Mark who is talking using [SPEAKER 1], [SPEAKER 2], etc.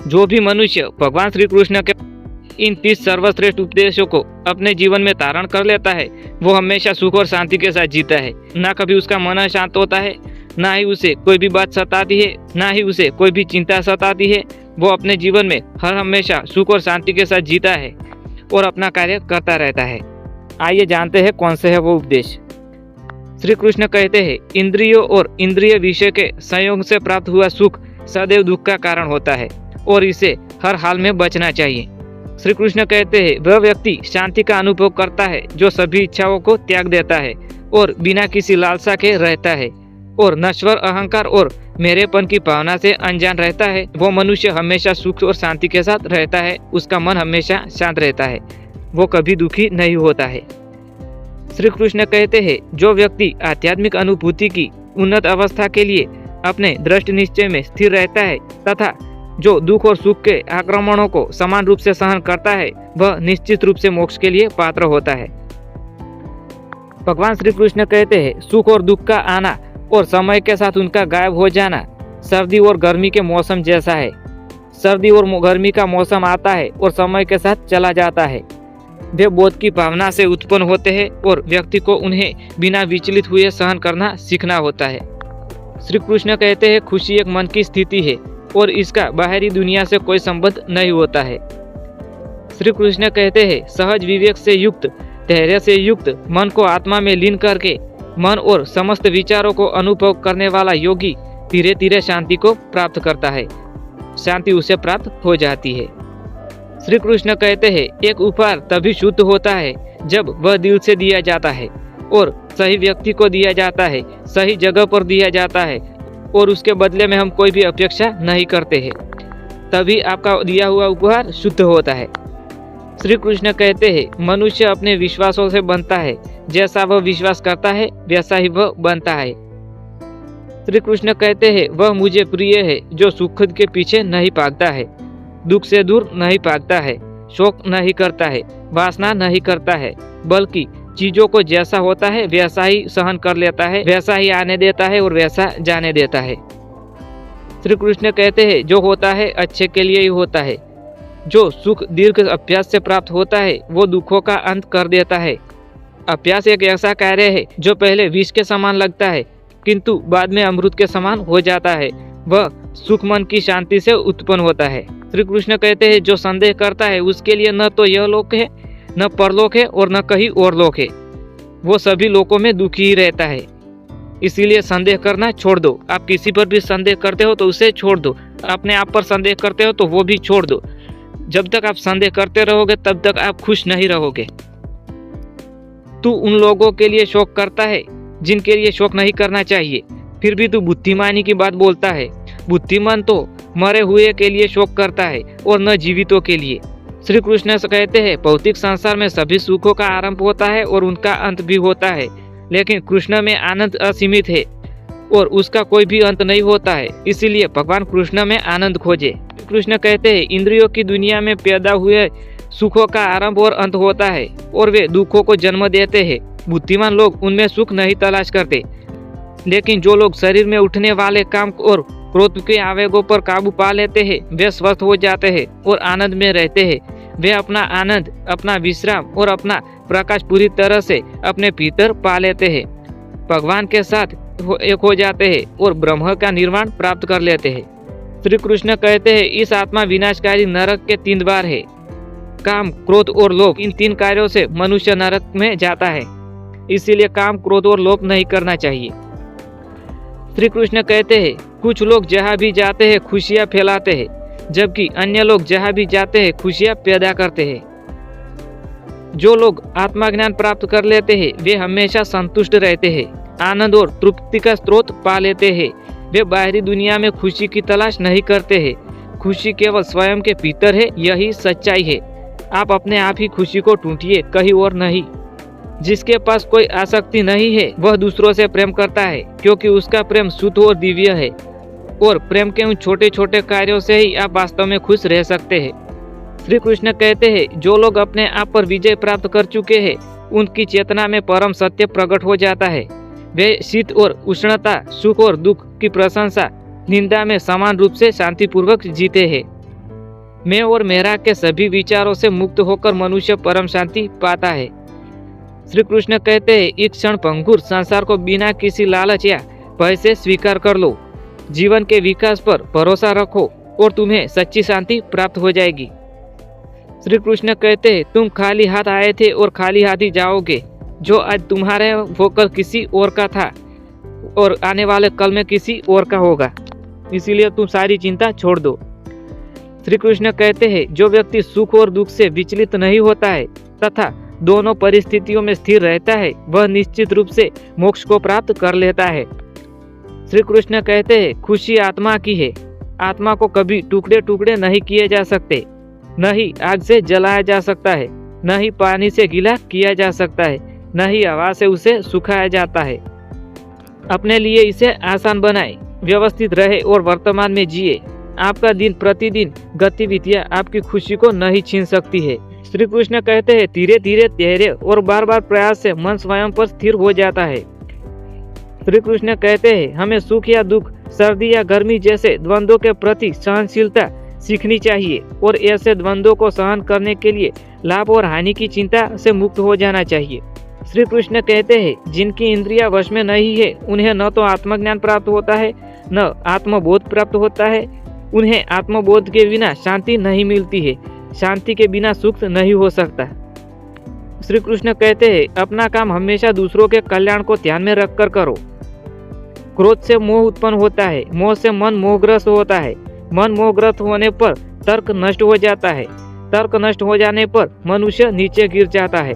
[SPEAKER 1] जो भी मनुष्य भगवान श्री कृष्ण के इन 30 सर्वश्रेष्ठ उपदेशों को अपने जीवन में धारण कर लेता है, वो हमेशा सुख और शांति के साथ जीता है। ना कभी उसका मन शांत होता है, ना ही उसे कोई भी बात सताती है, ना ही उसे कोई भी चिंता सताती है। वो अपने जीवन में हर हमेशा सुख और शांति के साथ जीता है और अपना कार्य करता रहता है। आइए जानते हैं कौन से है वो उपदेश। श्री कृष्ण कहते हैं, इंद्रियों और इंद्रिय विषय के संयोग से प्राप्त हुआ सुख सदैव दुख का कारण होता है और इसे हर हाल में बचना चाहिए। श्री कृष्ण कहते हैं, वह व्यक्ति शांति का अनुभव करता है जो सभी इच्छाओं को त्याग देता है और बिना किसी लालसा के रहता है और नश्वर अहंकार और मेरेपन की भावना से अनजान रहता है। वो मनुष्य हमेशा सुख और शांति के साथ रहता है, उसका मन हमेशा शांत रहता है, वो कभी दुखी नहीं होता है। श्री कृष्ण कहते हैं, जो व्यक्ति आध्यात्मिक अनुभूति की उन्नत अवस्था के लिए अपने दृढ़ निश्चय में स्थिर रहता है तथा जो दुख और सुख के आक्रमणों को समान रूप से सहन करता है, वह निश्चित रूप से मोक्ष के लिए पात्र होता है। भगवान श्री कृष्ण कहते हैं, सुख और दुख का आना और समय के साथ उनका गायब हो जाना सर्दी और गर्मी के मौसम जैसा है। सर्दी और गर्मी का मौसम आता है और समय के साथ चला जाता है। वे बोध की भावना से उत्पन्न होते हैं और व्यक्ति को उन्हें बिना विचलित हुए सहन करना सीखना होता है। श्री कृष्ण कहते हैं, खुशी एक मन की स्थिति है और इसका बाहरी दुनिया से कोई संबंध नहीं होता है। श्री कृष्ण कहते हैं, सहज विवेक से युक्त, धैर्य से युक्त मन को आत्मा में लीन करके मन और समस्त विचारों को अनुभव करने वाला योगी धीरे धीरे शांति को प्राप्त करता है, शांति उसे प्राप्त हो जाती है। श्री कृष्ण कहते हैं, एक उपहार तभी शुद्ध होता है जब वह दिल से दिया जाता है और सही व्यक्ति को दिया जाता है, सही जगह पर दिया जाता है और उसके बदले में हम कोई भी अपेक्षा नहीं करते हैं, तभी आपका दिया हुआ उपहार शुद्ध होता है। श्री कृष्ण कहते हैं, मनुष्य अपने विश्वासों से बनता है, जैसा वह विश्वास करता है वैसा ही वह बनता है। श्री कृष्ण कहते हैं, वह मुझे प्रिय है जो सुख के पीछे नहीं भागता है, दुख से दूर नहीं भागता है, शोक नहीं करता है, वासना नहीं करता है, बल्कि चीजों को जैसा होता है वैसा ही सहन कर लेता है, वैसा ही आने देता है और वैसा जाने देता है। श्री कृष्ण कहते हैं, जो होता है अच्छे के लिए ही होता है। जो सुख दीर्घ अभ्यास से प्राप्त होता है वो दुखों का अंत कर देता है। अभ्यास एक ऐसा कार्य है जो पहले विष के समान लगता है किंतु बाद में अमृत के समान हो जाता है। वह सुख मन की शांति से उत्पन्न होता है। श्री कृष्ण कहते हैं, जो संदेह करता है उसके लिए न तो यह लोक है, न परलोक है और न कहीं और लोक है। वो सभी लोकों में दुखी ही रहता है। इसीलिए संदेह करना छोड़ दो। आप किसी पर भी संदेह करते हो तो उसे छोड़ दो, अपने आप पर संदेह करते हो तो वो भी छोड़ दो। जब तक आप संदेह करते रहोगे तब तक आप खुश नहीं रहोगे। तू उन लोगों के लिए शोक करता है जिनके लिए शोक नहीं करना चाहिए, फिर भी तू बुद्धिमानी की बात बोलता है। बुद्धिमान तो मरे हुए के लिए शोक करता है और न जीवितों के लिए। श्री कृष्ण कहते हैं, भौतिक संसार में सभी सुखों का आरंभ होता है और उनका अंत भी होता है, लेकिन कृष्ण में आनंद असीमित है और उसका कोई भी अंत नहीं होता है। इसीलिए भगवान कृष्ण में आनंद खोजे। कृष्ण कहते हैं, इंद्रियों की दुनिया में पैदा हुए सुखों का आरंभ और अंत होता है और वे दुखों को जन्म देते हैं। बुद्धिमान लोग उनमें सुख नहीं तलाश करते, लेकिन जो लोग शरीर में उठने वाले काम और क्रोध के आवेगों पर काबू पा लेते हैं वे स्वस्थ हो जाते हैं और आनंद में रहते हैं। वे अपना आनंद, अपना विश्राम और अपना प्रकाश पूरी तरह से अपने भीतर पा लेते हैं, भगवान के साथ एक हो जाते हैं और ब्रह्म का निर्वाण प्राप्त कर लेते हैं। श्री कृष्ण कहते हैं, इस आत्मा विनाशकारी नरक के 3 द्वार है। काम, क्रोध और लोभ, इन 3 कार्यों से मनुष्य नरक में जाता है। इसीलिए काम, क्रोध और लोभ नहीं करना चाहिए। श्री कृष्ण कहते हैं, कुछ लोग जहाँ भी जाते हैं खुशियाँ फैलाते हैं, जबकि अन्य लोग जहाँ भी जाते हैं खुशियाँ पैदा करते हैं। जो लोग आत्मज्ञान प्राप्त कर लेते हैं वे हमेशा संतुष्ट रहते हैं, आनंद और तृप्ति का स्रोत पा लेते हैं। वे बाहरी दुनिया में खुशी की तलाश नहीं करते हैं। खुशी केवल स्वयं के भीतर है, यही सच्चाई है। आप अपने आप ही खुशी को ढूंढिए, कहीं और नहीं। जिसके पास कोई आसक्ति नहीं है वह दूसरों से प्रेम करता है, क्योंकि उसका प्रेम शुद्ध और दिव्य है और प्रेम के उन छोटे छोटे कार्यों से ही आप वास्तव में खुश रह सकते हैं। श्री कृष्ण कहते हैं, जो लोग अपने आप पर विजय प्राप्त कर चुके हैं उनकी चेतना में परम सत्य प्रकट हो जाता है। वे शीत और उष्णता, सुख और दुख की प्रशंसा, निंदा में समान रूप से शांतिपूर्वक जीते हैं। मैं और मेरा के सभी विचारों से मुक्त होकर मनुष्य परम शांति पाता है। श्री कृष्ण कहते हैं, इस क्षण भंगुर संसार को बिना किसी लालच या भय से स्वीकार कर लो। जीवन के विकास पर भरोसा रखो और तुम्हें सच्ची शांति प्राप्त हो जाएगी। श्री कृष्ण कहते हैं, तुम खाली हाथ आए थे और खाली हाथ ही जाओगे। जो आज तुम्हारे होकर किसी और का था और आने वाले कल में किसी और का होगा, इसीलिए तुम सारी चिंता छोड़ दो। श्री कृष्ण कहते हैं, जो व्यक्ति सुख और दुख से विचलित नहीं होता है तथा दोनों परिस्थितियों में स्थिर रहता है, वह निश्चित रूप से मोक्ष को प्राप्त कर लेता है। श्री कृष्ण कहते हैं, खुशी आत्मा की है। आत्मा को कभी टुकड़े टुकड़े नहीं किए जा सकते, न ही आग से जलाया जा सकता है, न ही पानी से गीला किया जा सकता है, न ही हवा से उसे सुखाया जाता है। अपने लिए इसे आसान बनाए, व्यवस्थित रहे और वर्तमान में जिए। आपका दिन प्रतिदिन गतिविधियां आपकी खुशी को नहीं छीन सकती है। श्री कृष्ण कहते हैं, धीरे धीरे धैर्य और बार बार प्रयास से मन स्वयं पर स्थिर हो जाता है। श्री कृष्ण कहते हैं, हमें सुख या दुख, सर्दी या गर्मी जैसे द्वंद्वों के प्रति सहनशीलता सीखनी चाहिए और ऐसे द्वंद्वों को सहन करने के लिए लाभ और हानि की चिंता से मुक्त हो जाना चाहिए। श्री कृष्ण कहते हैं, जिनकी इंद्रियां वश में नहीं है, उन्हें न तो आत्मज्ञान प्राप्त होता है न आत्मबोध प्राप्त होता है। उन्हें आत्मबोध के बिना शांति नहीं मिलती है। शांति के बिना सुख नहीं हो सकता। श्री कृष्ण कहते हैं, अपना काम हमेशा दूसरों के कल्याण को ध्यान में रखकर करो। क्रोध से मोह उत्पन्न होता है, मोह से मन मोहग्रस्त होता है, मन मोहग्रस्त होने पर तर्क नष्ट हो जाता है, तर्क नष्ट हो जाने पर मनुष्य नीचे गिर जाता है।